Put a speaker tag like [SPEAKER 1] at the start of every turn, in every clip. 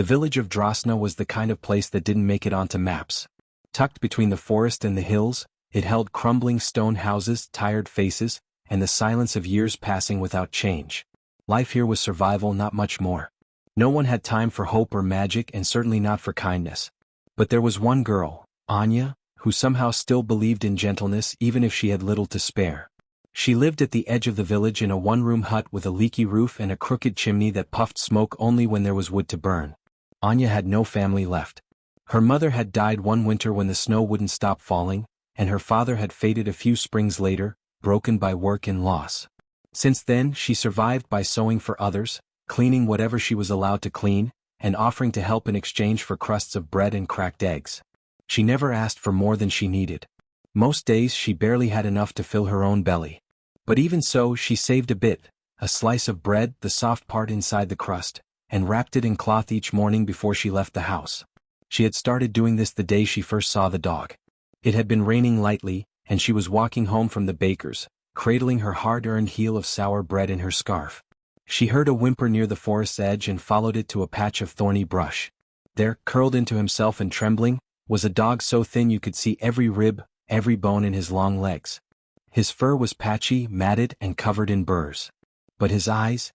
[SPEAKER 1] The village of Drosna was the kind of place that didn't make it onto maps. Tucked between the forest and the hills, it held crumbling stone houses, tired faces, and the silence of years passing without change. Life here was survival, not much more. No one had time for hope or magic, and certainly not for kindness. But there was one girl, Anya, who somehow still believed in gentleness even if she had little to spare. She lived at the edge of the village in a one-room hut with a leaky roof and a crooked chimney that puffed smoke only when there was wood to burn. Anya had no family left. Her mother had died one winter when the snow wouldn't stop falling, and her father had faded a few springs later, broken by work and loss. Since then, she survived by sewing for others, cleaning whatever she was allowed to clean, and offering to help in exchange for crusts of bread and cracked eggs. She never asked for more than she needed. Most days she barely had enough to fill her own belly. But even so, she saved a bit, a slice of bread, the soft part inside the crust, and wrapped it in cloth each morning before she left the house. She had started doing this the day she first saw the dog. It had been raining lightly, and she was walking home from the baker's, cradling her hard-earned heel of sour bread in her scarf. She heard a whimper near the forest's edge and followed it to a patch of thorny brush. There, curled into himself and trembling, was a dog so thin you could see every rib, every bone in his long legs. His fur was patchy, matted, and covered in burrs. But his eyes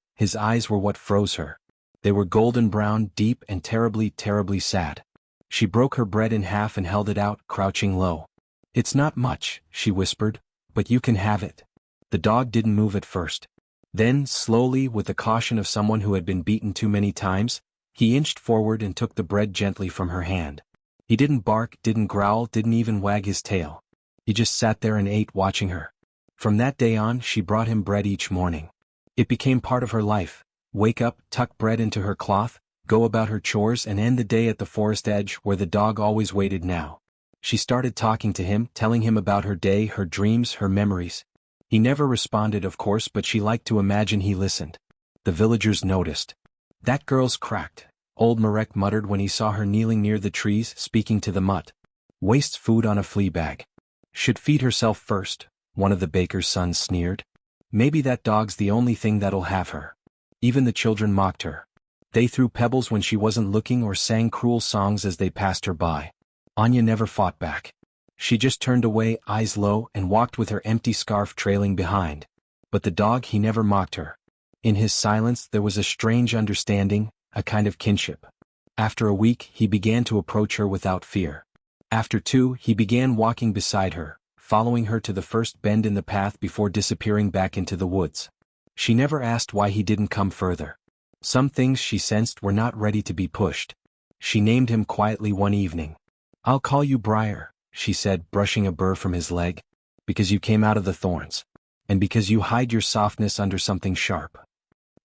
[SPEAKER 1] were what froze her. They were golden brown, deep, and terribly, terribly sad. She broke her bread in half and held it out, crouching low. "It's not much," she whispered, "but you can have it." The dog didn't move at first. Then, slowly, with the caution of someone who had been beaten too many times, he inched forward and took the bread gently from her hand. He didn't bark, didn't growl, didn't even wag his tail. He just sat there and ate, watching her. From that day on, she brought him bread each morning. It became part of her life. Wake up, tuck bread into her cloth, go about her chores, and end the day at the forest edge where the dog always waited now. She started talking to him, telling him about her day, her dreams, her memories. He never responded, of course, but she liked to imagine he listened. The villagers noticed. "That girl's cracked," old Marek muttered when he saw her kneeling near the trees, speaking to the mutt. "Wastes food on a flea bag. Should feed herself first," one of the baker's sons sneered. "Maybe that dog's the only thing that'll have her." Even the children mocked her. They threw pebbles when she wasn't looking or sang cruel songs as they passed her by. Anya never fought back. She just turned away, eyes low, and walked with her empty scarf trailing behind. But the dog, he never mocked her. In his silence there was a strange understanding, a kind of kinship. After a week, he began to approach her without fear. After 2, he began walking beside her, following her to the first bend in the path before disappearing back into the woods. She never asked why he didn't come further. Some things she sensed were not ready to be pushed. She named him quietly one evening. "I'll call you Briar," she said, brushing a burr from his leg, "because you came out of the thorns. And because you hide your softness under something sharp."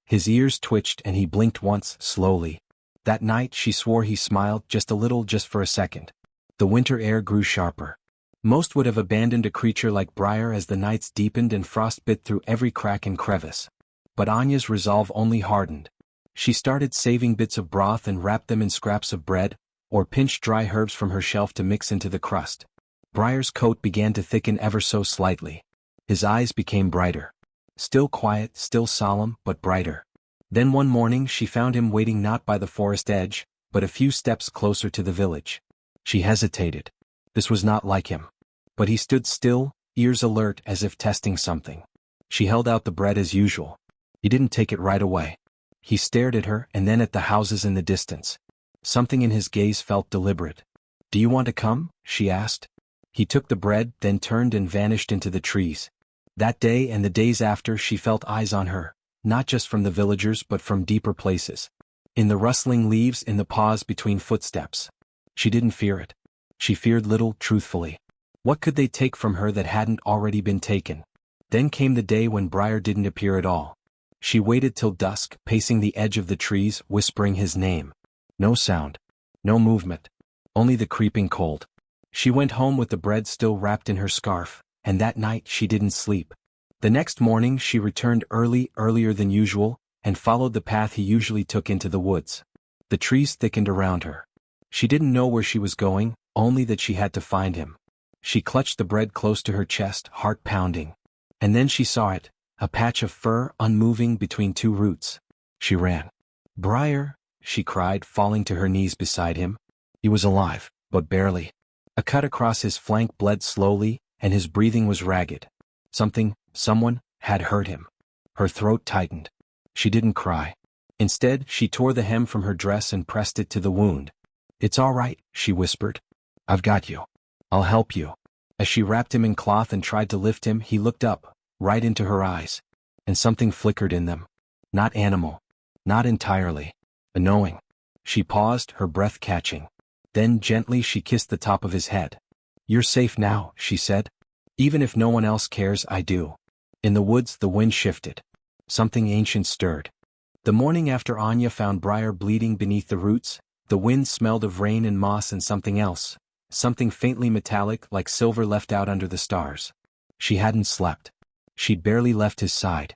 [SPEAKER 1] His ears twitched and he blinked once, slowly. That night she swore he smiled, just a little, just for a second. The winter air grew sharper. Most would have abandoned a creature like Briar as the nights deepened and frost bit through every crack and crevice. But Anya's resolve only hardened. She started saving bits of broth and wrapped them in scraps of bread, or pinched dry herbs from her shelf to mix into the crust. Briar's coat began to thicken ever so slightly. His eyes became brighter. Still quiet, still solemn, but brighter. Then one morning she found him waiting not by the forest edge, but a few steps closer to the village. She hesitated. This was not like him. But he stood still, ears alert as if testing something. She held out the bread as usual. He didn't take it right away. He stared at her and then at the houses in the distance. Something in his gaze felt deliberate. "Do you want to come?" she asked. He took the bread, then turned and vanished into the trees. That day and the days after she felt eyes on her, not just from the villagers but from deeper places. In the rustling leaves, in the pause between footsteps. She didn't fear it. She feared little, truthfully. What could they take from her that hadn't already been taken? Then came the day when Briar didn't appear at all. She waited till dusk, pacing the edge of the trees, whispering his name. No sound. No movement. Only the creeping cold. She went home with the bread still wrapped in her scarf, and that night she didn't sleep. The next morning she returned early, earlier than usual, and followed the path he usually took into the woods. The trees thickened around her. She didn't know where she was going, only that she had to find him. She clutched the bread close to her chest, heart pounding. And then she saw it, a patch of fur unmoving between 2 roots. She ran. "Briar," she cried, falling to her knees beside him. He was alive, but barely. A cut across his flank bled slowly, and his breathing was ragged. Someone, had hurt him. Her throat tightened. She didn't cry. Instead, she tore the hem from her dress and pressed it to the wound. "It's all right," she whispered. "I've got you. I'll help you." As she wrapped him in cloth and tried to lift him, he looked up, right into her eyes. And something flickered in them. Not animal. Not entirely. A knowing. She paused, her breath catching. Then gently she kissed the top of his head. "You're safe now," she said. "Even if no one else cares, I do." In the woods the wind shifted. Something ancient stirred. The morning after Anya found Briar bleeding beneath the roots, the wind smelled of rain and moss and something else, something faintly metallic like silver left out under the stars. She hadn't slept. She'd barely left his side.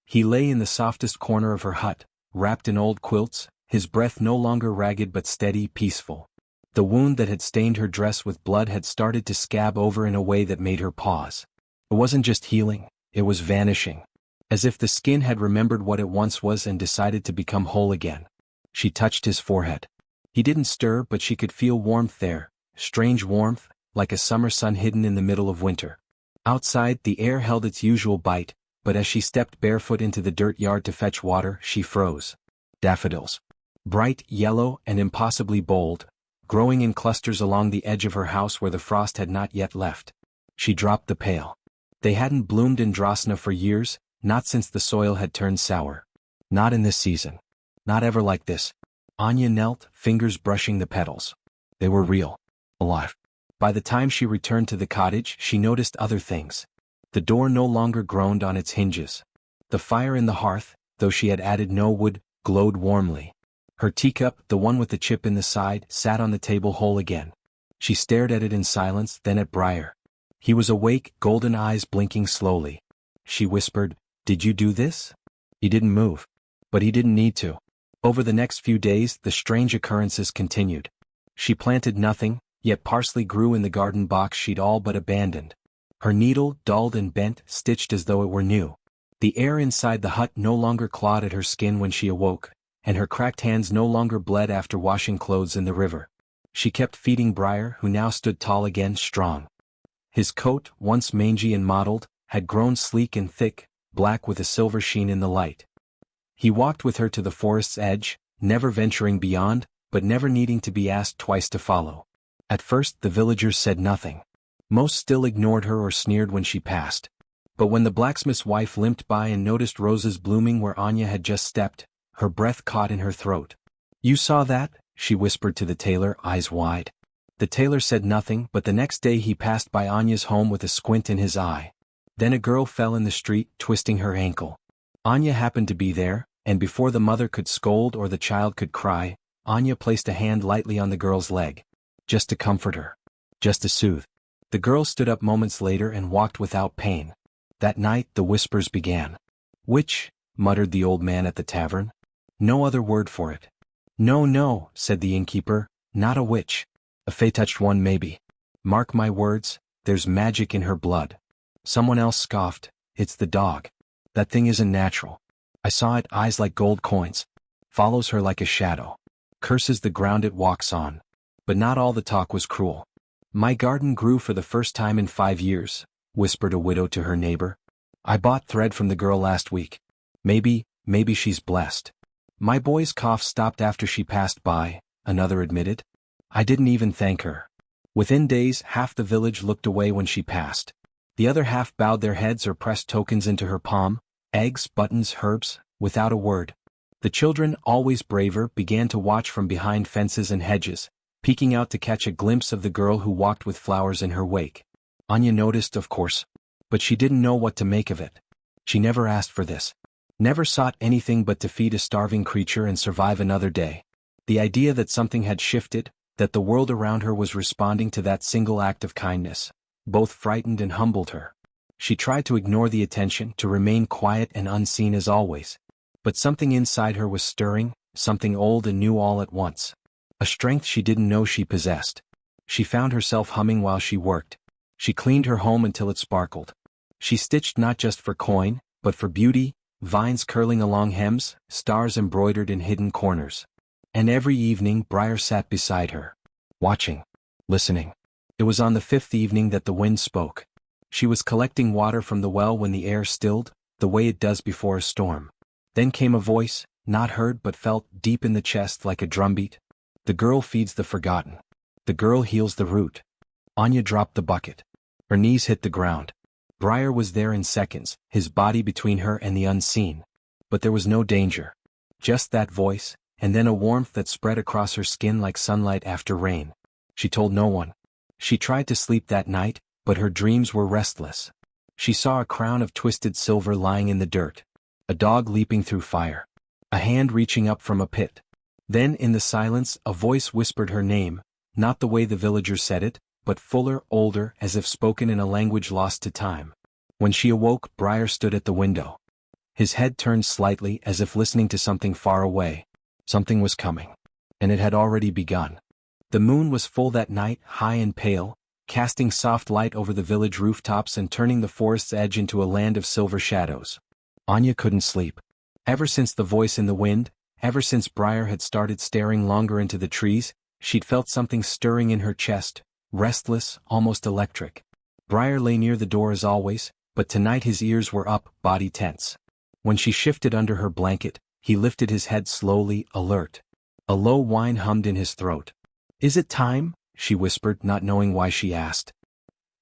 [SPEAKER 1] He lay in the softest corner of her hut, wrapped in old quilts, his breath no longer ragged but steady, peaceful. The wound that had stained her dress with blood had started to scab over in a way that made her pause. It wasn't just healing, it was vanishing. As if the skin had remembered what it once was and decided to become whole again. She touched his forehead. He didn't stir, but she could feel warmth there, strange warmth, like a summer sun hidden in the middle of winter. Outside, the air held its usual bite, but as she stepped barefoot into the dirt yard to fetch water, she froze. Daffodils. Bright, yellow, and impossibly bold, growing in clusters along the edge of her house where the frost had not yet left. She dropped the pail. They hadn't bloomed in Drosna for years, not since the soil had turned sour. Not in this season. Not ever like this. Anya knelt, fingers brushing the petals. They were real. Alive. By the time she returned to the cottage, she noticed other things. The door no longer groaned on its hinges. The fire in the hearth, though she had added no wood, glowed warmly. Her teacup, the one with the chip in the side, sat on the table whole again. She stared at it in silence, then at Briar. He was awake, golden eyes blinking slowly. She whispered, "Did you do this?" He didn't move. But he didn't need to. Over the next few days, the strange occurrences continued. She planted nothing, yet parsley grew in the garden box she'd all but abandoned. Her needle, dulled and bent, stitched as though it were new. The air inside the hut no longer clawed at her skin when she awoke, and her cracked hands no longer bled after washing clothes in the river. She kept feeding Briar, who now stood tall again, strong. His coat, once mangy and mottled, had grown sleek and thick, black with a silver sheen in the light. He walked with her to the forest's edge, never venturing beyond, but never needing to be asked twice to follow. At first the villagers said nothing. Most still ignored her or sneered when she passed. But when the blacksmith's wife limped by and noticed roses blooming where Anya had just stepped, her breath caught in her throat. "You saw that?" she whispered to the tailor, eyes wide. The tailor said nothing, but the next day he passed by Anya's home with a squint in his eye. Then a girl fell in the street, twisting her ankle. Anya happened to be there, and before the mother could scold or the child could cry, Anya placed a hand lightly on the girl's leg. Just to comfort her. Just to soothe. The girl stood up moments later and walked without pain. That night the whispers began. "Witch," muttered the old man at the tavern. No other word for it. "No," said the innkeeper, "not a witch. A fey-touched one maybe. Mark my words, there's magic in her blood." Someone else scoffed, "It's the dog. That thing isn't natural. I saw it, eyes like gold coins. Follows her like a shadow. Curses the ground it walks on." But not all the talk was cruel. "My garden grew for the first time in 5 years," whispered a widow to her neighbor. "I bought thread from the girl last week. Maybe she's blessed." "My boy's cough stopped after she passed by," another admitted. "I didn't even thank her." Within days, half the village looked away when she passed. The other half bowed their heads or pressed tokens into her palm, eggs, buttons, herbs, without a word. The children, always braver, began to watch from behind fences and hedges, peeking out to catch a glimpse of the girl who walked with flowers in her wake. Anya noticed, of course, but she didn't know what to make of it. She never asked for this. Never sought anything but to feed a starving creature and survive another day. The idea that something had shifted, that the world around her was responding to that single act of kindness, both frightened and humbled her. She tried to ignore the attention, to remain quiet and unseen as always. But something inside her was stirring, something old and new all at once. A strength she didn't know she possessed. She found herself humming while she worked. She cleaned her home until it sparkled. She stitched not just for coin, but for beauty, vines curling along hems, stars embroidered in hidden corners. And every evening Briar sat beside her, watching, listening. It was on the 5th evening that the wind spoke. She was collecting water from the well when the air stilled, the way it does before a storm. Then came a voice, not heard but felt deep in the chest like a drumbeat. The girl feeds the forgotten. The girl heals the root. Anya dropped the bucket. Her knees hit the ground. Briar was there in seconds, his body between her and the unseen. But there was no danger. Just that voice, and then a warmth that spread across her skin like sunlight after rain. She told no one. She tried to sleep that night, but her dreams were restless. She saw a crown of twisted silver lying in the dirt. A dog leaping through fire. A hand reaching up from a pit. Then in the silence a voice whispered her name, not the way the villagers said it, but fuller, older, as if spoken in a language lost to time. When she awoke, Briar stood at the window. His head turned slightly as if listening to something far away. Something was coming. And it had already begun. The moon was full that night, high and pale, casting soft light over the village rooftops and turning the forest's edge into a land of silver shadows. Anya couldn't sleep. Ever since the voice in the wind, ever since Briar had started staring longer into the trees, she'd felt something stirring in her chest, restless, almost electric. Briar lay near the door as always, but tonight his ears were up, body tense. When she shifted under her blanket, he lifted his head slowly, alert. A low whine hummed in his throat. "Is it time?" she whispered, not knowing why she asked.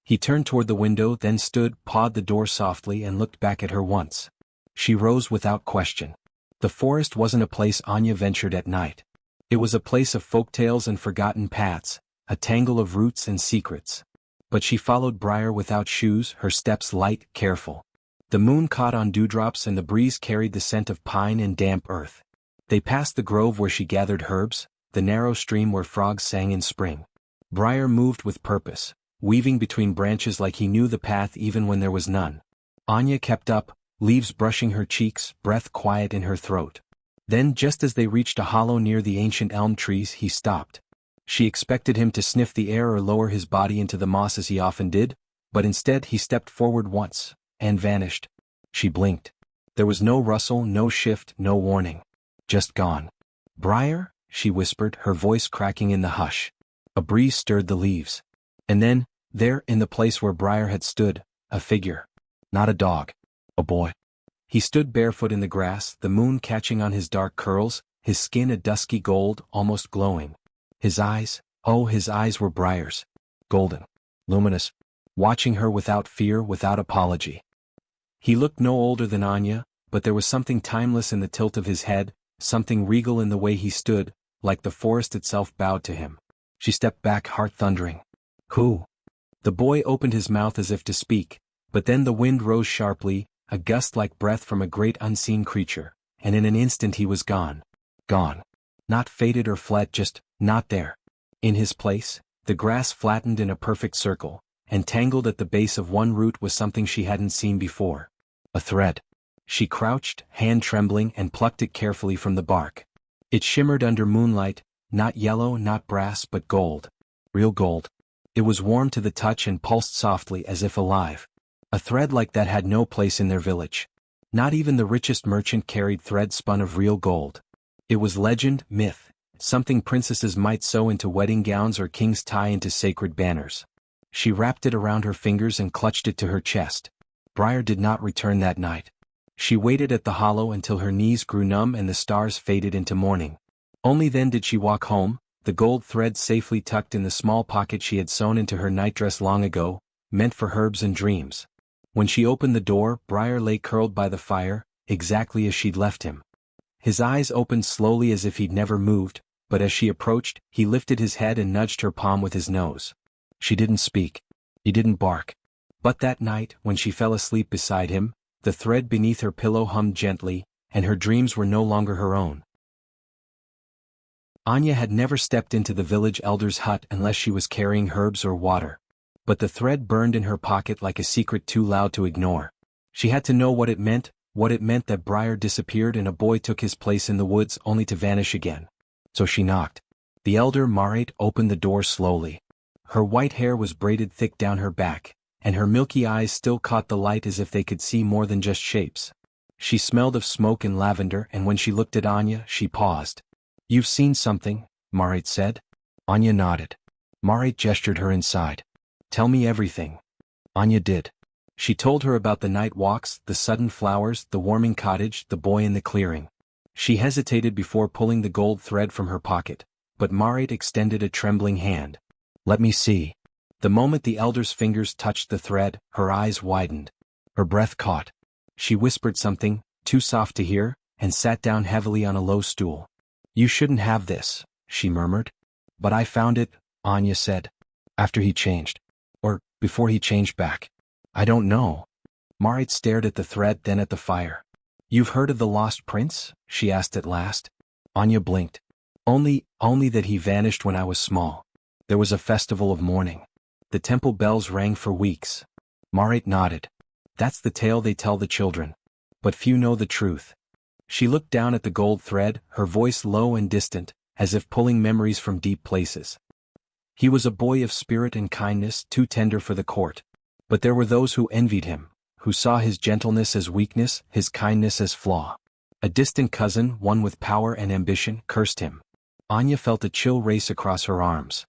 [SPEAKER 1] He turned toward the window, then stood, pawed the door softly and looked back at her once. She rose without question. The forest wasn't a place Anya ventured at night. It was a place of folktales and forgotten paths, a tangle of roots and secrets. But she followed Briar without shoes, her steps light, careful. The moon caught on dewdrops and the breeze carried the scent of pine and damp earth. They passed the grove where she gathered herbs, the narrow stream where frogs sang in spring. Briar moved with purpose, weaving between branches like he knew the path even when there was none. Anya kept up, leaves brushing her cheeks, breath quiet in her throat. Then just as they reached a hollow near the ancient elm trees, he stopped. She expected him to sniff the air or lower his body into the moss as he often did, but instead he stepped forward once, and vanished. She blinked. There was no rustle, no shift, no warning. Just gone. "Briar?" she whispered, her voice cracking in the hush. A breeze stirred the leaves. And then, there in the place where Briar had stood, a figure. Not a dog. A boy. He stood barefoot in the grass, the moon catching on his dark curls, his skin a dusky gold, almost glowing. His eyes, oh, his eyes were Briar's. Golden. Luminous. Watching her without fear, without apology. He looked no older than Anya, but there was something timeless in the tilt of his head, something regal in the way he stood, like the forest itself bowed to him. She stepped back, heart thundering. "Who?" The boy opened his mouth as if to speak, but then the wind rose sharply, a gust like breath from a great unseen creature, and in an instant he was gone. Gone. Not faded or fled, just not there. In his place, the grass flattened in a perfect circle, and tangled at the base of one root was something she hadn't seen before. A thread. She crouched, hand trembling, and plucked it carefully from the bark. It shimmered under moonlight, not yellow, not brass, but gold. Real gold. It was warm to the touch and pulsed softly as if alive. A thread like that had no place in their village. Not even the richest merchant carried thread spun of real gold. It was legend, myth, something princesses might sew into wedding gowns or kings tie into sacred banners. She wrapped it around her fingers and clutched it to her chest. Briar did not return that night. She waited at the hollow until her knees grew numb and the stars faded into morning. Only then did she walk home, the gold thread safely tucked in the small pocket she had sewn into her nightdress long ago, meant for herbs and dreams. When she opened the door, Briar lay curled by the fire, exactly as she'd left him. His eyes opened slowly as if he'd never moved, but as she approached, he lifted his head and nudged her palm with his nose. She didn't speak. He didn't bark. But that night, when she fell asleep beside him, the thread beneath her pillow hummed gently, and her dreams were no longer her own. Anya had never stepped into the village elder's hut unless she was carrying herbs or water. But the thread burned in her pocket like a secret too loud to ignore. She had to know what it meant that Briar disappeared and a boy took his place in the woods only to vanish again. So she knocked. The elder Marit opened the door slowly. Her white hair was braided thick down her back, and her milky eyes still caught the light as if they could see more than just shapes. She smelled of smoke and lavender, and when she looked at Anya, she paused. You've seen something, Marit said. Anya nodded. Marit gestured her inside. Tell me everything. Anya did. She told her about the night walks, the sudden flowers, the warming cottage, the boy in the clearing. She hesitated before pulling the gold thread from her pocket, but Marit extended a trembling hand. Let me see. The moment the elder's fingers touched the thread, her eyes widened. Her breath caught. She whispered something, too soft to hear, and sat down heavily on a low stool. You shouldn't have this, she murmured. But I found it, Anya said. After he changed. Or, before he changed back. I don't know. Marit stared at the thread, then at the fire. You've heard of the lost prince? She asked at last. Anya blinked. Only that he vanished when I was small. There was a festival of mourning. The temple bells rang for weeks. Marit nodded. That's the tale they tell the children. But few know the truth. She looked down at the gold thread, her voice low and distant, as if pulling memories from deep places. He was a boy of spirit and kindness, too tender for the court. But there were those who envied him, who saw his gentleness as weakness, his kindness as flaw. A distant cousin, one with power and ambition, cursed him. Anya felt a chill race across her arms.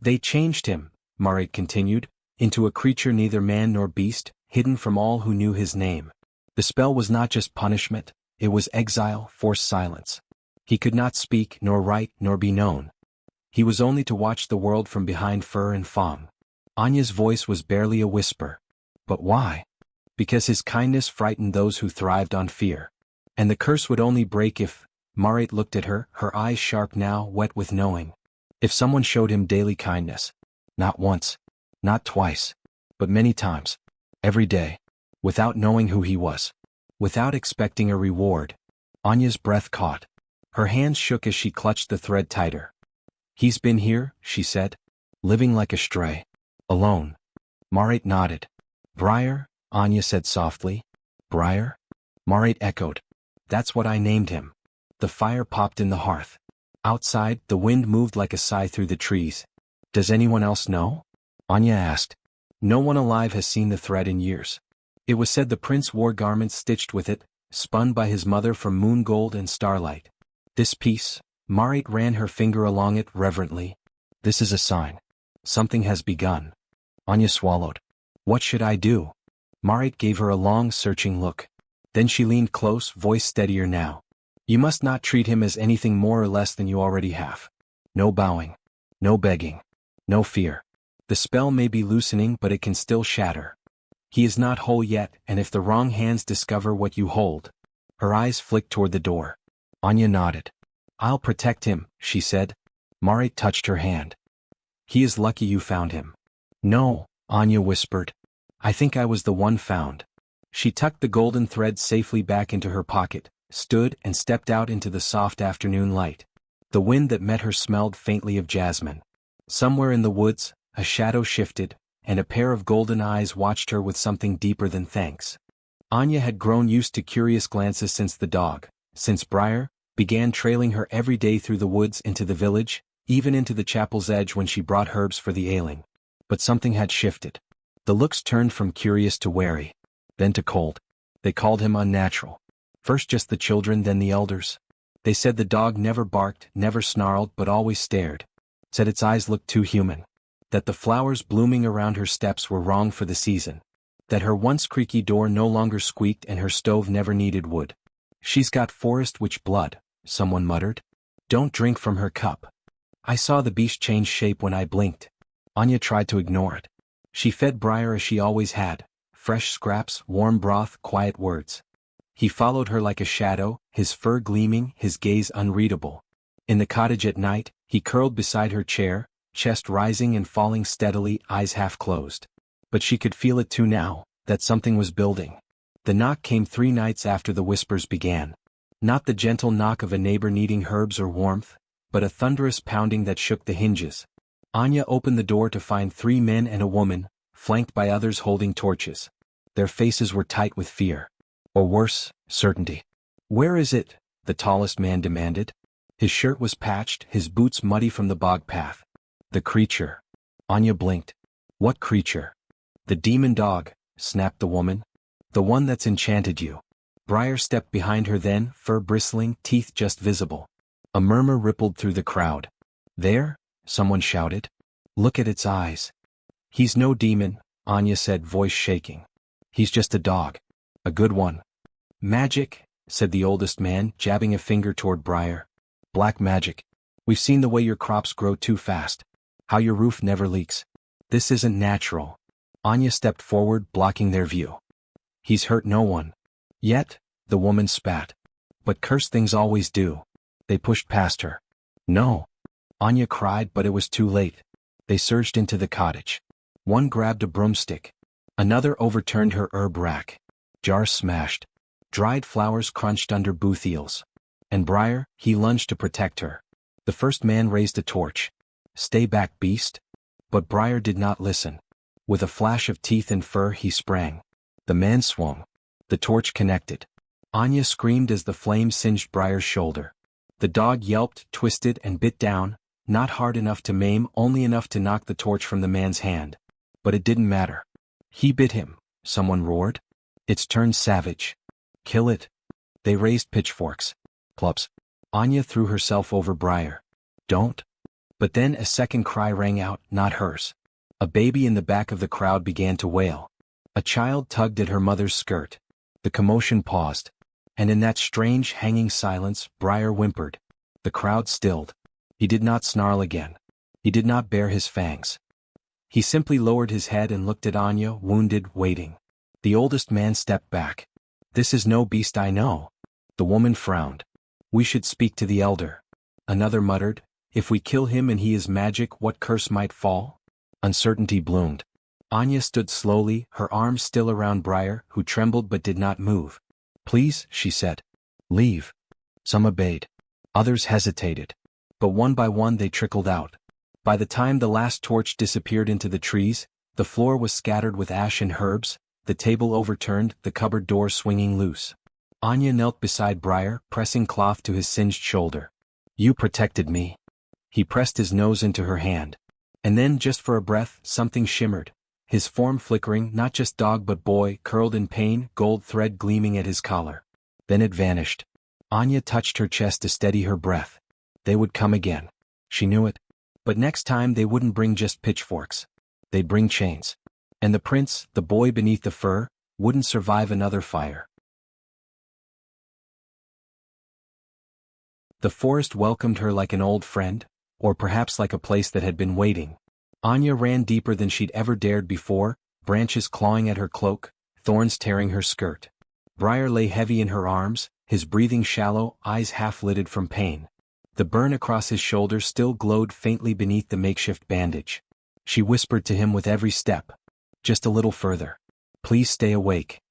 [SPEAKER 1] They changed him, Marit continued, into a creature neither man nor beast, hidden from all who knew his name. The spell was not just punishment, it was exile, forced silence. He could not speak, nor write, nor be known. He was only to watch the world from behind fur and fawn. Anya's voice was barely a whisper. But why? Because his kindness frightened those who thrived on fear. And the curse would only break if— Marit looked at her, her eyes sharp now, wet with knowing. If someone showed him daily kindness. Not once. Not twice. But many times. Every day. Without knowing who he was. Without expecting a reward. Anya's breath caught. Her hands shook as she clutched the thread tighter. He's been here, she said. Living like a stray. Alone. Marit nodded. Briar? Anya said softly. Briar? Marit echoed. That's what I named him. The fire popped in the hearth. Outside, the wind moved like a sigh through the trees. Does anyone else know? Anya asked. No one alive has seen the thread in years. It was said the prince wore garments stitched with it, spun by his mother from moon gold and starlight. This piece, Marit ran her finger along it reverently. This is a sign. Something has begun. Anya swallowed. What should I do? Marit gave her a long, searching look. Then she leaned close, voice steadier now. You must not treat him as anything more or less than you already have. No bowing. No begging. No fear. The spell may be loosening, but it can still shatter. He is not whole yet, and if the wrong hands discover what you hold— Her eyes flicked toward the door. Anya nodded. I'll protect him, she said. Marit touched her hand. He is lucky you found him. No, Anya whispered. I think I was the one found. She tucked the golden thread safely back into her pocket, stood and stepped out into the soft afternoon light. The wind that met her smelled faintly of jasmine. Somewhere in the woods, a shadow shifted, and a pair of golden eyes watched her with something deeper than thanks. Anya had grown used to curious glances since the dog, since Briar, began trailing her every day through the woods into the village, even into the chapel's edge when she brought herbs for the ailing. But something had shifted. The looks turned from curious to wary, then to cold. They called him unnatural. First just the children, then the elders. They said the dog never barked, never snarled, but always stared. Said its eyes looked too human. That the flowers blooming around her steps were wrong for the season. That her once creaky door no longer squeaked and her stove never needed wood. She's got forest witch blood, someone muttered. Don't drink from her cup. I saw the beast change shape when I blinked. Anya tried to ignore it. She fed Briar as she always had, fresh scraps, warm broth, quiet words. He followed her like a shadow, his fur gleaming, his gaze unreadable. In the cottage at night, he curled beside her chair, chest rising and falling steadily, eyes half closed. But she could feel it too now, that something was building. The knock came 3 nights after the whispers began. Not the gentle knock of a neighbor needing herbs or warmth, but a thunderous pounding that shook the hinges. Anya opened the door to find 3 men and a woman, flanked by others holding torches. Their faces were tight with fear. Or worse, certainty. Where is it? The tallest man demanded. His shirt was patched, his boots muddy from the bog path. The creature. Anya blinked. What creature? The demon dog, snapped the woman. The one that's enchanted you. Briar stepped behind her then, fur bristling, teeth just visible. A murmur rippled through the crowd. There? Someone shouted. Look at its eyes. He's no demon, Anya said, voice shaking. He's just a dog. A good one. Magic, said the oldest man, jabbing a finger toward Briar. Black magic. We've seen the way your crops grow too fast. How your roof never leaks. This isn't natural. Anya stepped forward, blocking their view. He's hurt no one. Yet, the woman spat. But cursed things always do. They pushed past her. No. Anya cried, but it was too late. They surged into the cottage. One grabbed a broomstick. Another overturned her herb rack. Jars smashed. Dried flowers crunched under booth eels. And Briar, he lunged to protect her. The first man raised a torch. Stay back, beast. But Briar did not listen. With a flash of teeth and fur he sprang. The man swung. The torch connected. Anya screamed as the flame singed Briar's shoulder. The dog yelped, twisted, and bit down, not hard enough to maim, only enough to knock the torch from the man's hand. But it didn't matter. He bit him, someone roared. It's turned savage. Kill it. They raised pitchforks. Clubs. Anya threw herself over Briar. Don't. But then a second cry rang out, not hers. A baby in the back of the crowd began to wail. A child tugged at her mother's skirt. The commotion paused. And in that strange hanging silence, Briar whimpered. The crowd stilled. He did not snarl again. He did not bare his fangs. He simply lowered his head and looked at Anya, wounded, waiting. The oldest man stepped back. This is no beast I know. The woman frowned. We should speak to the elder. Another muttered, if we kill him and he is magic, what curse might fall? Uncertainty bloomed. Anya stood slowly, her arms still around Briar, who trembled but did not move. Please, she said. Leave. Some obeyed. Others hesitated. But one by one they trickled out. By the time the last torch disappeared into the trees, the floor was scattered with ash and herbs, the table overturned, the cupboard door swinging loose. Anya knelt beside Briar, pressing cloth to his singed shoulder. You protected me. He pressed his nose into her hand. And then, just for a breath, something shimmered. His form flickering, not just dog but boy, curled in pain, gold thread gleaming at his collar. Then it vanished. Anya touched her chest to steady her breath. They would come again. She knew it. But next time they wouldn't bring just pitchforks. They'd bring chains. And the prince, the boy beneath the fur, wouldn't survive another fire. The forest welcomed her like an old friend, or perhaps like a place that had been waiting. Anya ran deeper than she'd ever dared before, branches clawing at her cloak, thorns tearing her skirt. Briar lay heavy in her arms, his breathing shallow, eyes half-lidded from pain. The burn across his shoulder still glowed faintly beneath the makeshift bandage. She whispered to him with every step. Just a little further. Please stay awake.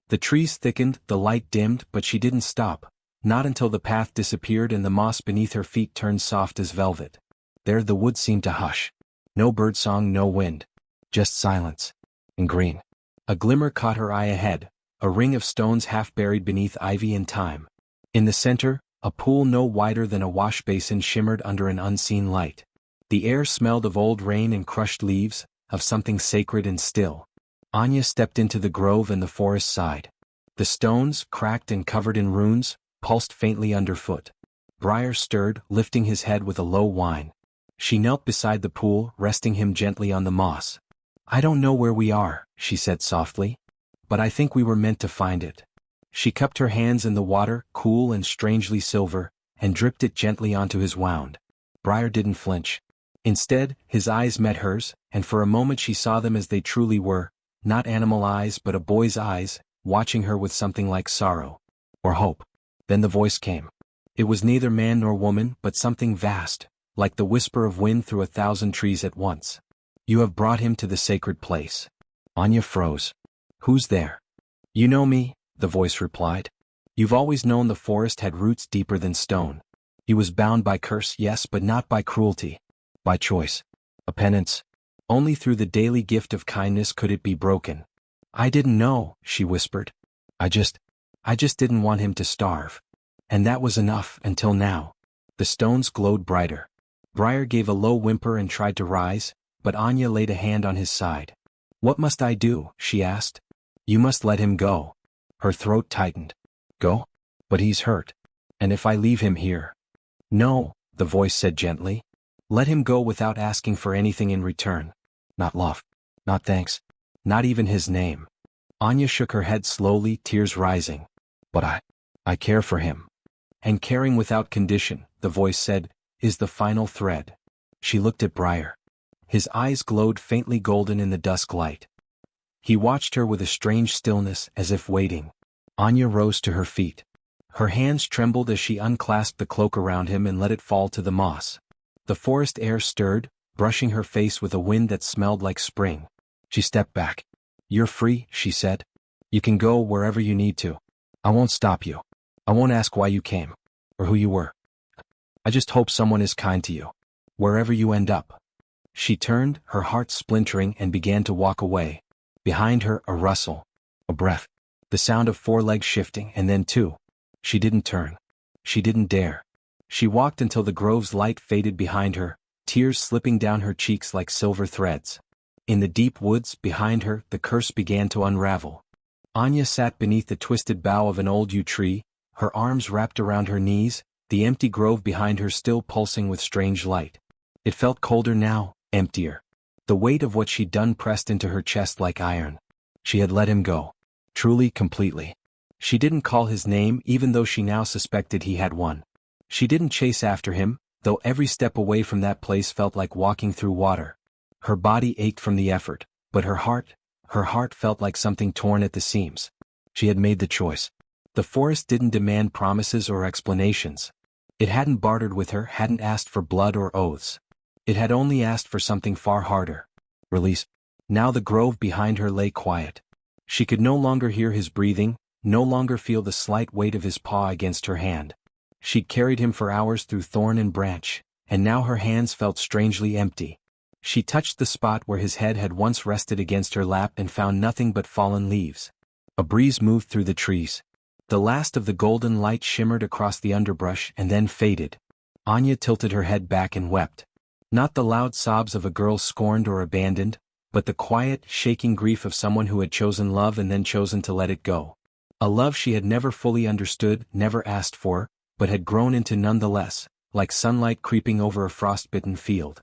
[SPEAKER 1] The trees thickened, the light dimmed, but she didn't stop. Not until the path disappeared and the moss beneath her feet turned soft as velvet. There the wood seemed to hush. No birdsong, no wind. Just silence. And green. A glimmer caught her eye ahead, a ring of stones half buried beneath ivy and thyme. In the center, a pool no wider than a wash basin shimmered under an unseen light. The air smelled of old rain and crushed leaves, of something sacred and still. Anya stepped into the grove and the forest sighed. The stones, cracked and covered in runes, pulsed faintly underfoot. Briar stirred, lifting his head with a low whine. She knelt beside the pool, resting him gently on the moss. I don't know where we are, she said softly. But I think we were meant to find it. She cupped her hands in the water, cool and strangely silver, and dripped it gently onto his wound. Briar didn't flinch. Instead, his eyes met hers, and for a moment she saw them as they truly were, not animal eyes but a boy's eyes, watching her with something like sorrow. Or hope. Then the voice came. It was neither man nor woman, but something vast, like the whisper of wind through 1,000 trees at once. You have brought him to the sacred place. Anya froze. Who's there? You know me, the voice replied. You've always known the forest had roots deeper than stone. He was bound by curse, yes, but not by cruelty. By choice. A penance. Only through the daily gift of kindness could it be broken. I didn't know, she whispered. I just didn't want him to starve. And that was enough, until now. The stones glowed brighter. Briar gave a low whimper and tried to rise, but Anya laid a hand on his side. What must I do? She asked. You must let him go. Her throat tightened. Go? But he's hurt. And if I leave him here? No, the voice said gently. Let him go without asking for anything in return. Not love. Not thanks. Not even his name. Anya shook her head slowly, tears rising. But I care for him. And caring without condition, the voice said, is the final thread. She looked at Briar. His eyes glowed faintly golden in the dusk light. He watched her with a strange stillness, as if waiting. Anya rose to her feet. Her hands trembled as she unclasped the cloak around him and let it fall to the moss. The forest air stirred, brushing her face with a wind that smelled like spring. She stepped back. You're free, she said. You can go wherever you need to. I won't stop you. I won't ask why you came, or who you were. I just hope someone is kind to you, wherever you end up. She turned, her heart splintering, and began to walk away. Behind her, a rustle, a breath, the sound of 4 legs shifting, and then 2. She didn't turn. She didn't dare. She walked until the grove's light faded behind her, tears slipping down her cheeks like silver threads. In the deep woods behind her, the curse began to unravel. Anya sat beneath the twisted bough of an old yew tree, her arms wrapped around her knees, the empty grove behind her still pulsing with strange light. It felt colder now, emptier. The weight of what she'd done pressed into her chest like iron. She had let him go. Truly, completely. She didn't call his name even though she now suspected he had one. She didn't chase after him, though every step away from that place felt like walking through water. Her body ached from the effort, but her heart felt like something torn at the seams. She had made the choice. The forest didn't demand promises or explanations. It hadn't bartered with her, hadn't asked for blood or oaths. It had only asked for something far harder. Release. Now the grove behind her lay quiet. She could no longer hear his breathing, no longer feel the slight weight of his paw against her hand. She'd carried him for hours through thorn and branch, and now her hands felt strangely empty. She touched the spot where his head had once rested against her lap and found nothing but fallen leaves. A breeze moved through the trees. The last of the golden light shimmered across the underbrush and then faded. Anya tilted her head back and wept. Not the loud sobs of a girl scorned or abandoned, but the quiet, shaking grief of someone who had chosen love and then chosen to let it go. A love she had never fully understood, never asked for, but had grown into nonetheless, like sunlight creeping over a frostbitten field.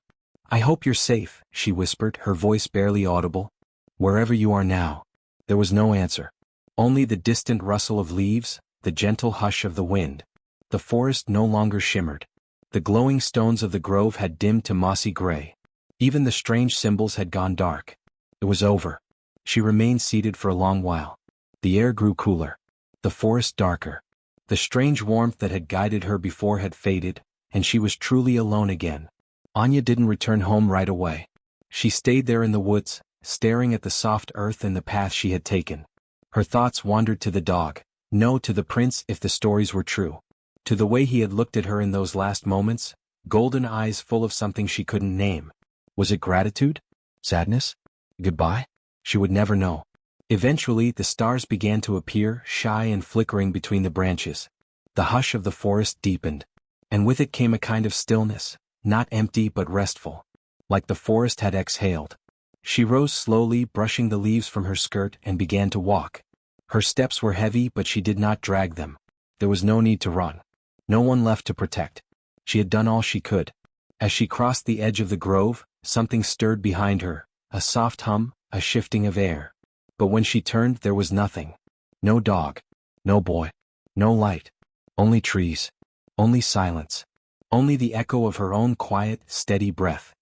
[SPEAKER 1] I hope you're safe, she whispered, her voice barely audible. Wherever you are now. There was no answer. Only the distant rustle of leaves, the gentle hush of the wind. The forest no longer shimmered. The glowing stones of the grove had dimmed to mossy gray. Even the strange symbols had gone dark. It was over. She remained seated for a long while. The air grew cooler. The forest darker. The strange warmth that had guided her before had faded, and she was truly alone again. Anya didn't return home right away. She stayed there in the woods, staring at the soft earth and the path she had taken. Her thoughts wandered to the dog, no, to the prince if the stories were true. To the way he had looked at her in those last moments, golden eyes full of something she couldn't name. Was it gratitude? Sadness? Goodbye? She would never know. Eventually, the stars began to appear, shy and flickering between the branches. The hush of the forest deepened. And with it came a kind of stillness, not empty but restful. Like the forest had exhaled. She rose slowly, brushing the leaves from her skirt, and began to walk. Her steps were heavy, but she did not drag them. There was no need to run. No one left to protect. She had done all she could. As she crossed the edge of the grove, something stirred behind her, a soft hum, a shifting of air. But when she turned, there was nothing. No dog. No boy. No light. Only trees. Only silence. Only the echo of her own quiet, steady breath.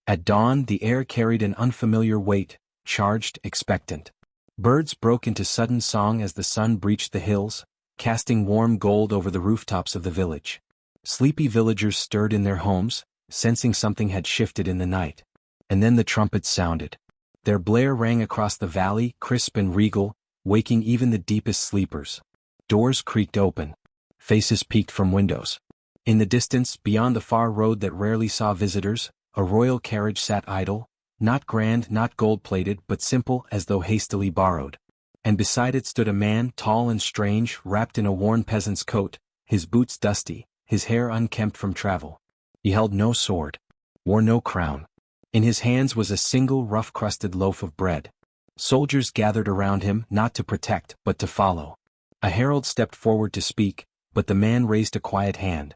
[SPEAKER 1] At dawn, the air carried an unfamiliar weight, charged, expectant. Birds broke into sudden song as the sun breached the hills, casting warm gold over the rooftops of the village. Sleepy villagers stirred in their homes, sensing something had shifted in the night. And then the trumpets sounded. Their blare rang across the valley, crisp and regal, waking even the deepest sleepers. Doors creaked open. Faces peeked from windows. In the distance, beyond the far road that rarely saw visitors, a royal carriage sat idle, not grand, not gold-plated, but simple as though hastily borrowed. And beside it stood a man, tall and strange, wrapped in a worn peasant's coat, his boots dusty, his hair unkempt from travel. He held no sword, wore no crown. In his hands was a single rough-crusted loaf of bread. Soldiers gathered around him, not to protect, but to follow. A herald stepped forward to speak, but the man raised a quiet hand.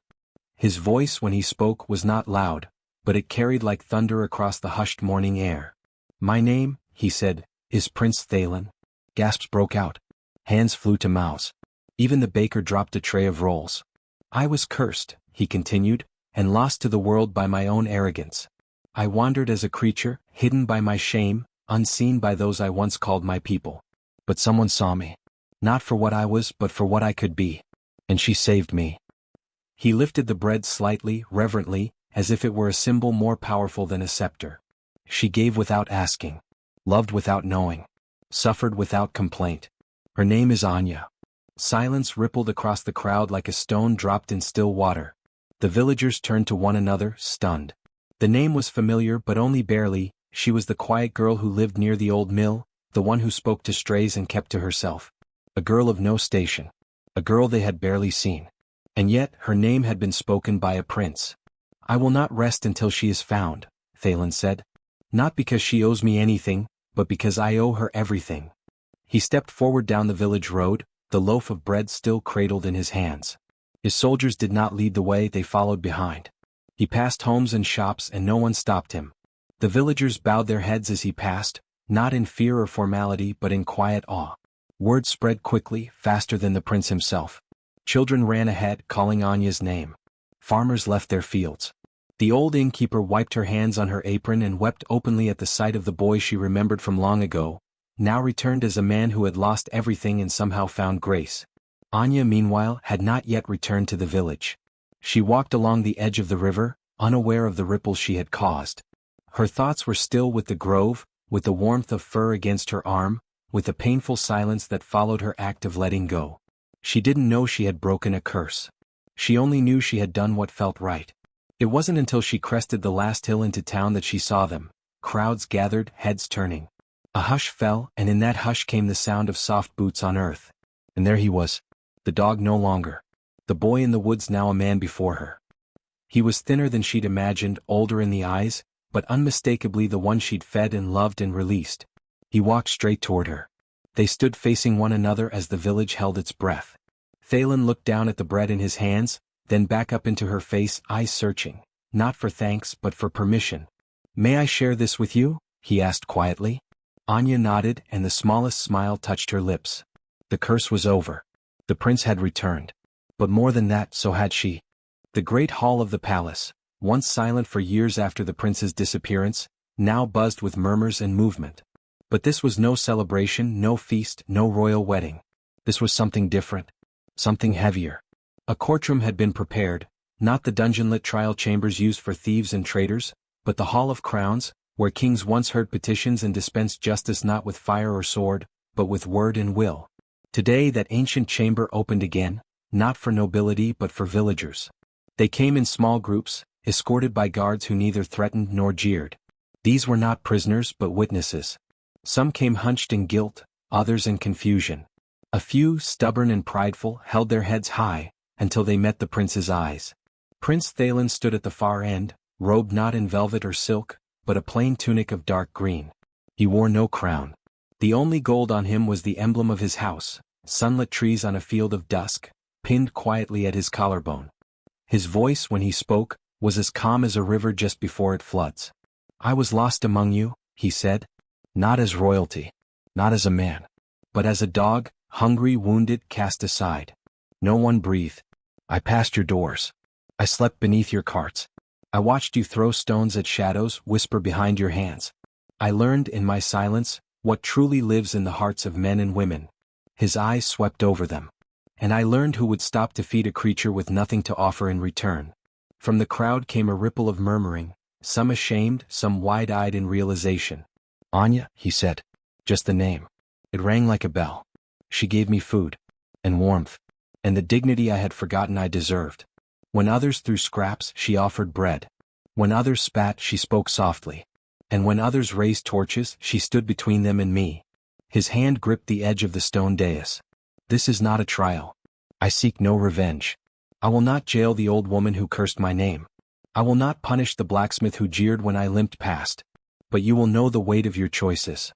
[SPEAKER 1] His voice when he spoke was not loud, but it carried like thunder across the hushed morning air. "My name," he said, "is Prince Thalen." Gasps broke out. Hands flew to mouths. Even the baker dropped a tray of rolls. "I was cursed," he continued, "and lost to the world by my own arrogance. I wandered as a creature, hidden by my shame, unseen by those I once called my people. But someone saw me. Not for what I was, but for what I could be. And she saved me." He lifted the bread slightly, reverently, as if it were a symbol more powerful than a scepter. "She gave without asking. Loved without knowing. Suffered without complaint. Her name is Anya." Silence rippled across the crowd like a stone dropped in still water. The villagers turned to one another, stunned. The name was familiar but only barely. She was the quiet girl who lived near the old mill, the one who spoke to strays and kept to herself. A girl of no station. A girl they had barely seen. And yet, her name had been spoken by a prince. "I will not rest until she is found," Thalen said. "Not because she owes me anything, but because I owe her everything." He stepped forward down the village road, the loaf of bread still cradled in his hands. His soldiers did not lead the way, they followed behind. He passed homes and shops and no one stopped him. The villagers bowed their heads as he passed, not in fear or formality but in quiet awe. Word spread quickly, faster than the prince himself. Children ran ahead, calling Anya's name. Farmers left their fields. The old innkeeper wiped her hands on her apron and wept openly at the sight of the boy she remembered from long ago, now returned as a man who had lost everything and somehow found grace. Anya, meanwhile, had not yet returned to the village. She walked along the edge of the river, unaware of the ripples she had caused. Her thoughts were still with the grove, with the warmth of fur against her arm, with the painful silence that followed her act of letting go. She didn't know she had broken a curse. She only knew she had done what felt right. It wasn't until she crested the last hill into town that she saw them. Crowds gathered, heads turning. A hush fell, and in that hush came the sound of soft boots on earth. And there he was. The dog no longer. The boy in the woods, now a man before her. He was thinner than she'd imagined, older in the eyes, but unmistakably the one she'd fed and loved and released. He walked straight toward her. They stood facing one another as the village held its breath. Thalen looked down at the bread in his hands, then back up into her face, eyes searching, not for thanks but for permission. "May I share this with you?" he asked quietly. Anya nodded, and the smallest smile touched her lips. The curse was over. The prince had returned. But more than that, so had she. The great hall of the palace, once silent for years after the prince's disappearance, now buzzed with murmurs and movement. But this was no celebration, no feast, no royal wedding. This was something different. Something heavier. A courtroom had been prepared, not the dungeon-lit trial chambers used for thieves and traitors, but the Hall of Crowns, where kings once heard petitions and dispensed justice not with fire or sword, but with word and will. Today that ancient chamber opened again, not for nobility but for villagers. They came in small groups, escorted by guards who neither threatened nor jeered. These were not prisoners but witnesses. Some came hunched in guilt, others in confusion. A few, stubborn and prideful, held their heads high, until they met the prince's eyes. Prince Thalen stood at the far end, robed not in velvet or silk, but a plain tunic of dark green. He wore no crown. The only gold on him was the emblem of his house, sunlit trees on a field of dusk, pinned quietly at his collarbone. His voice, when he spoke, was as calm as a river just before it floods. "I was lost among you," he said. "Not as royalty. Not as a man. But as a dog, hungry, wounded, cast aside. No one breathed. I passed your doors. I slept beneath your carts. I watched you throw stones at shadows, whisper behind your hands. I learned in my silence what truly lives in the hearts of men and women." His eyes swept over them. "And I learned who would stop to feed a creature with nothing to offer in return." From the crowd came a ripple of murmuring, some ashamed, some wide-eyed in realization. "Anya," he said. Just the name. It rang like a bell. She gave me food. And warmth. And the dignity I had forgotten I deserved. When others threw scraps, she offered bread. When others spat, she spoke softly. And when others raised torches, she stood between them and me. His hand gripped the edge of the stone dais. "This is not a trial. I seek no revenge. I will not jail the old woman who cursed my name. I will not punish the blacksmith who jeered when I limped past. But you will know the weight of your choices."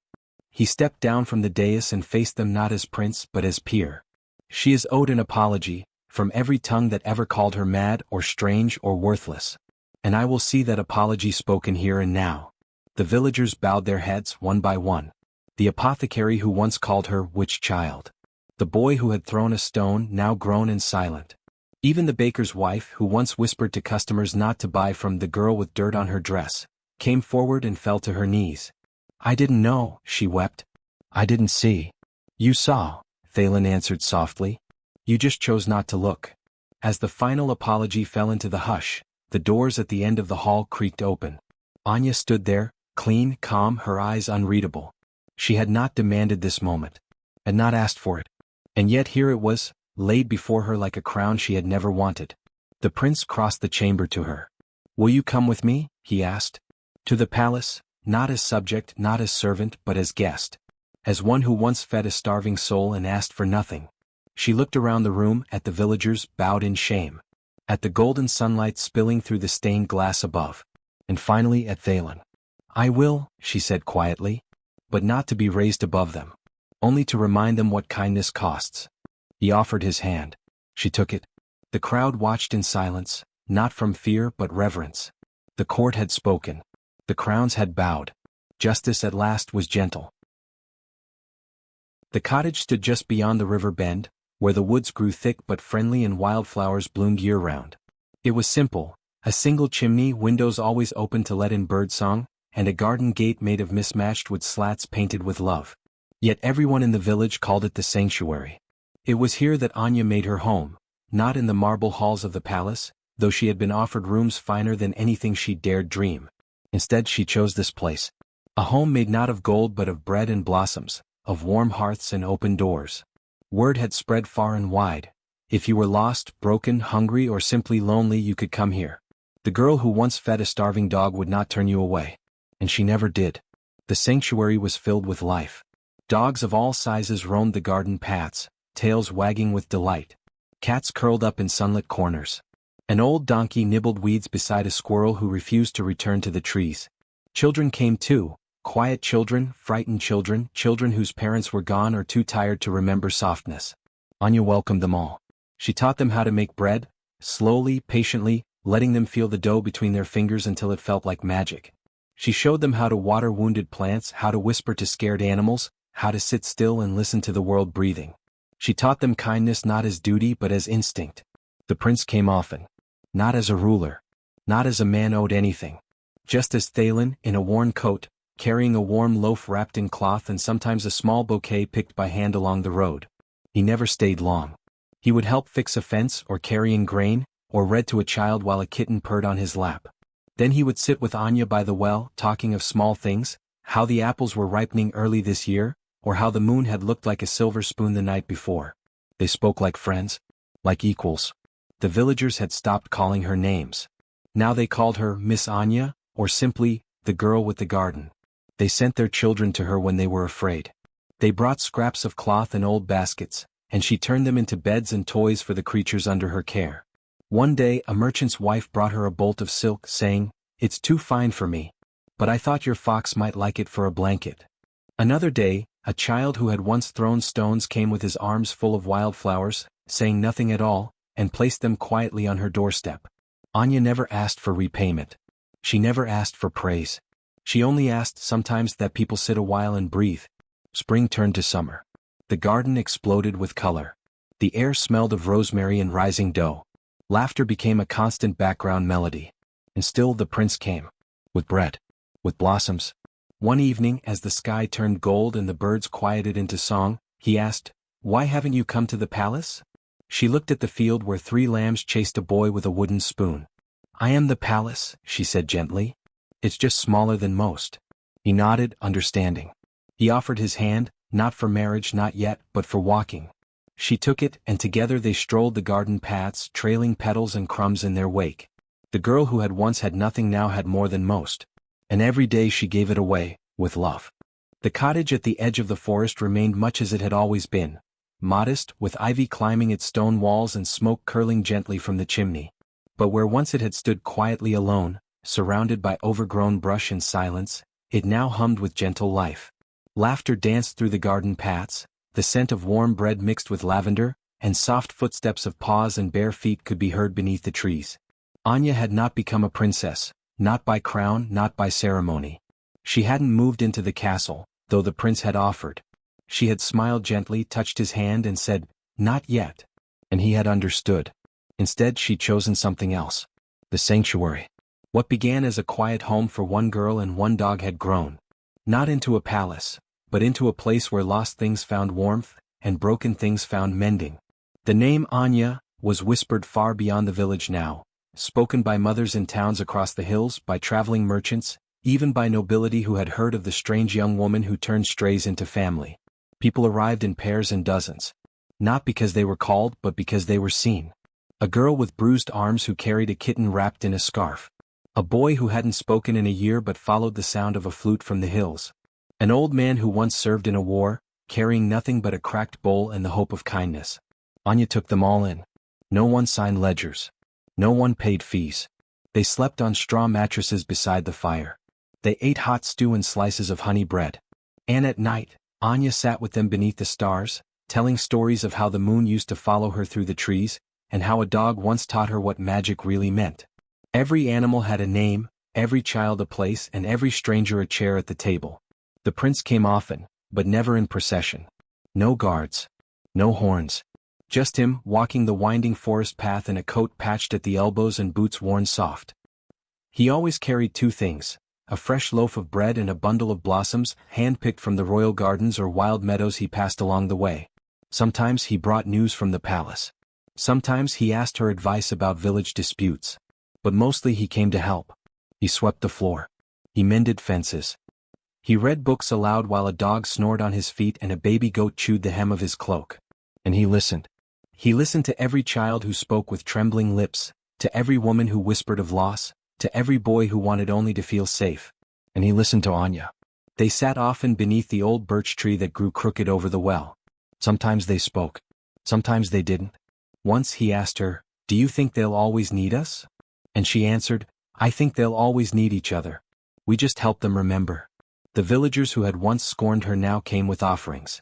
[SPEAKER 1] He stepped down from the dais and faced them not as prince but as peer. "She is owed an apology, from every tongue that ever called her mad or strange or worthless. And I will see that apology spoken here and now. The villagers bowed their heads one by one. The apothecary who once called her witch child. The boy who had thrown a stone, now grown and silent. Even the baker's wife, who once whispered to customers not to buy from the girl with dirt on her dress, came forward and fell to her knees. I didn't know, she wept. I didn't see. You saw, Thalen answered softly. You just chose not to look. As the final apology fell into the hush, the doors at the end of the hall creaked open. Anya stood there, clean, calm, her eyes unreadable. She had not demanded this moment. Had not asked for it. And yet here it was, laid before her like a crown she had never wanted. The prince crossed the chamber to her. Will you come with me? He asked. To the palace, not as subject, not as servant, but as guest. As one who once fed a starving soul and asked for nothing. She looked around the room, at the villagers, bowed in shame. At the golden sunlight spilling through the stained glass above. And finally at Thalen. I will, she said quietly. But not to be raised above them. Only to remind them what kindness costs. He offered his hand. She took it. The crowd watched in silence, not from fear but reverence. The court had spoken. The crowns had bowed. Justice at last was gentle. The cottage stood just beyond the river bend, where the woods grew thick but friendly and wildflowers bloomed year-round. It was simple, a single chimney, windows always open to let in birdsong, and a garden gate made of mismatched wood slats painted with love. Yet everyone in the village called it the sanctuary. It was here that Anya made her home, not in the marble halls of the palace, though she had been offered rooms finer than anything she dared dream. Instead she chose this place. A home made not of gold but of bread and blossoms, of warm hearths and open doors. Word had spread far and wide. If you were lost, broken, hungry, or simply lonely, you could come here. The girl who once fed a starving dog would not turn you away. And she never did. The sanctuary was filled with life. Dogs of all sizes roamed the garden paths, tails wagging with delight. Cats curled up in sunlit corners. An old donkey nibbled weeds beside a squirrel who refused to return to the trees. Children came too, quiet children, frightened children, children whose parents were gone or too tired to remember softness. Anya welcomed them all. She taught them how to make bread, slowly, patiently, letting them feel the dough between their fingers until it felt like magic. She showed them how to water wounded plants, how to whisper to scared animals, how to sit still and listen to the world breathing. She taught them kindness not as duty but as instinct. The prince came often. Not as a ruler. Not as a man owed anything. Just as Thalen, in a worn coat, carrying a warm loaf wrapped in cloth and sometimes a small bouquet picked by hand along the road. He never stayed long. He would help fix a fence or carrying grain, or read to a child while a kitten purred on his lap. Then he would sit with Anya by the well, talking of small things, how the apples were ripening early this year, or how the moon had looked like a silver spoon the night before. They spoke like friends, like equals. The villagers had stopped calling her names. Now they called her Miss Anya, or simply, the girl with the garden. They sent their children to her when they were afraid. They brought scraps of cloth and old baskets, and she turned them into beds and toys for the creatures under her care. One day a merchant's wife brought her a bolt of silk, saying, "It's too fine for me, but I thought your fox might like it for a blanket." Another day, a child who had once thrown stones came with his arms full of wildflowers, saying nothing at all, and placed them quietly on her doorstep. Anya never asked for repayment. She never asked for praise. She only asked sometimes that people sit a while and breathe. Spring turned to summer. The garden exploded with color. The air smelled of rosemary and rising dough. Laughter became a constant background melody. And still the prince came. With bread. With blossoms. One evening, as the sky turned gold and the birds quieted into song, he asked, "Why haven't you come to the palace?" She looked at the field where 3 lambs chased a boy with a wooden spoon. "I am the palace," she said gently. "It's just smaller than most." He nodded, understanding. He offered his hand, not for marriage, not yet, but for walking. She took it, and together they strolled the garden paths, trailing petals and crumbs in their wake. The girl who had once had nothing now had more than most. And every day she gave it away, with love. The cottage at the edge of the forest remained much as it had always been, modest, with ivy climbing its stone walls and smoke curling gently from the chimney. But where once it had stood quietly alone, surrounded by overgrown brush and silence, it now hummed with gentle life. Laughter danced through the garden paths, the scent of warm bread mixed with lavender, and soft footsteps of paws and bare feet could be heard beneath the trees. Anya had not become a princess, not by crown, not by ceremony. She hadn't moved into the castle, though the prince had offered. She had smiled gently, touched his hand and said, "Not yet." And he had understood. Instead she'd chosen something else. The sanctuary. What began as a quiet home for one girl and one dog had grown. Not into a palace, but into a place where lost things found warmth, and broken things found mending. The name Anya was whispered far beyond the village now, spoken by mothers in towns across the hills, by traveling merchants, even by nobility who had heard of the strange young woman who turned strays into family. People arrived in pairs and dozens. Not because they were called, but because they were seen. A girl with bruised arms who carried a kitten wrapped in a scarf. A boy who hadn't spoken in a year but followed the sound of a flute from the hills. An old man who once served in a war, carrying nothing but a cracked bowl and the hope of kindness. Anya took them all in. No one signed ledgers. No one paid fees. They slept on straw mattresses beside the fire. They ate hot stew and slices of honey bread. And at night, Anya sat with them beneath the stars, telling stories of how the moon used to follow her through the trees, and how a dog once taught her what magic really meant. Every animal had a name, every child a place, and every stranger a chair at the table. The prince came often, but never in procession. No guards. No horns. Just him, walking the winding forest path in a coat patched at the elbows and boots worn soft. He always carried two things: a fresh loaf of bread and a bundle of blossoms, hand-picked from the royal gardens or wild meadows he passed along the way. Sometimes he brought news from the palace. Sometimes he asked her advice about village disputes. But mostly he came to help. He swept the floor. He mended fences. He read books aloud while a dog snored on his feet and a baby goat chewed the hem of his cloak. And he listened. He listened to every child who spoke with trembling lips, to every woman who whispered of loss, to every boy who wanted only to feel safe. And he listened to Anya. They sat often beneath the old birch tree that grew crooked over the well. Sometimes they spoke. Sometimes they didn't. Once he asked her, "Do you think they'll always need us?" And she answered, "I think they'll always need each other. We just help them remember." The villagers who had once scorned her now came with offerings.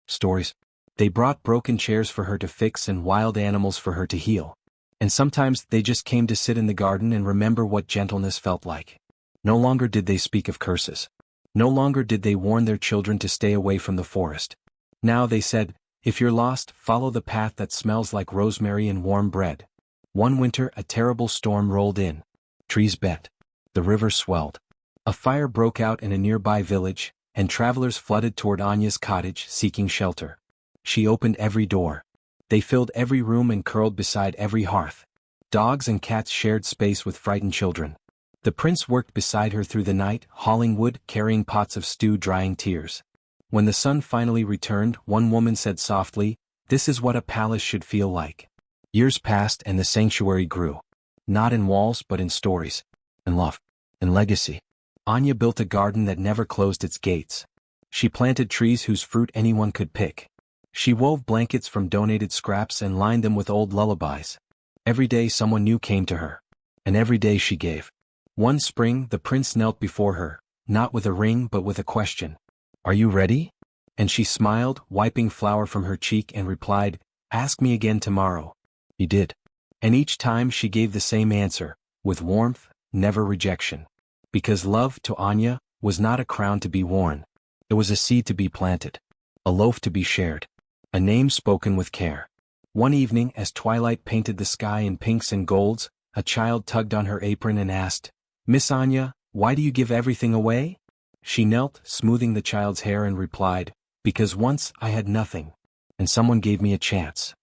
[SPEAKER 1] Stories. They brought broken chairs for her to fix and wild animals for her to heal. And sometimes they just came to sit in the garden and remember what gentleness felt like. No longer did they speak of curses. No longer did they warn their children to stay away from the forest. Now they said, "If you're lost, follow the path that smells like rosemary and warm bread." One winter a terrible storm rolled in. Trees bent. The river swelled. A fire broke out in a nearby village, and travelers flooded toward Anya's cottage seeking shelter. She opened every door. They filled every room and curled beside every hearth. Dogs and cats shared space with frightened children. The prince worked beside her through the night, hauling wood, carrying pots of stew, drying tears. When the sun finally returned, one woman said softly, "This is what a palace should feel like." Years passed and the sanctuary grew. Not in walls but in stories. In love. In legacy. Anya built a garden that never closed its gates. She planted trees whose fruit anyone could pick. She wove blankets from donated scraps and lined them with old lullabies. Every day someone new came to her. And every day she gave. One spring the prince knelt before her, not with a ring but with a question. "Are you ready?" And she smiled, wiping flour from her cheek, and replied, "Ask me again tomorrow." He did. And each time she gave the same answer, with warmth, never rejection. Because love, to Anya, was not a crown to be worn. It was a seed to be planted. A loaf to be shared. A name spoken with care. One evening, as twilight painted the sky in pinks and golds, a child tugged on her apron and asked, "Miss Anya, why do you give everything away?" She knelt, smoothing the child's hair, and replied, "Because once I had nothing, and someone gave me a chance."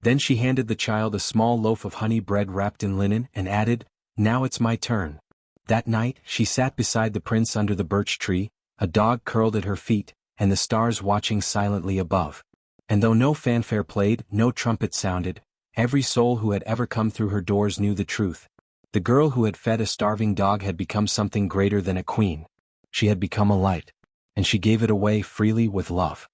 [SPEAKER 1] Then she handed the child a small loaf of honey bread wrapped in linen and added, "Now it's my turn." That night, she sat beside the prince under the birch tree, a dog curled at her feet, and the stars watching silently above. And though no fanfare played, no trumpet sounded, every soul who had ever come through her doors knew the truth. The girl who had fed a starving dog had become something greater than a queen. She had become a light. And she gave it away freely with love.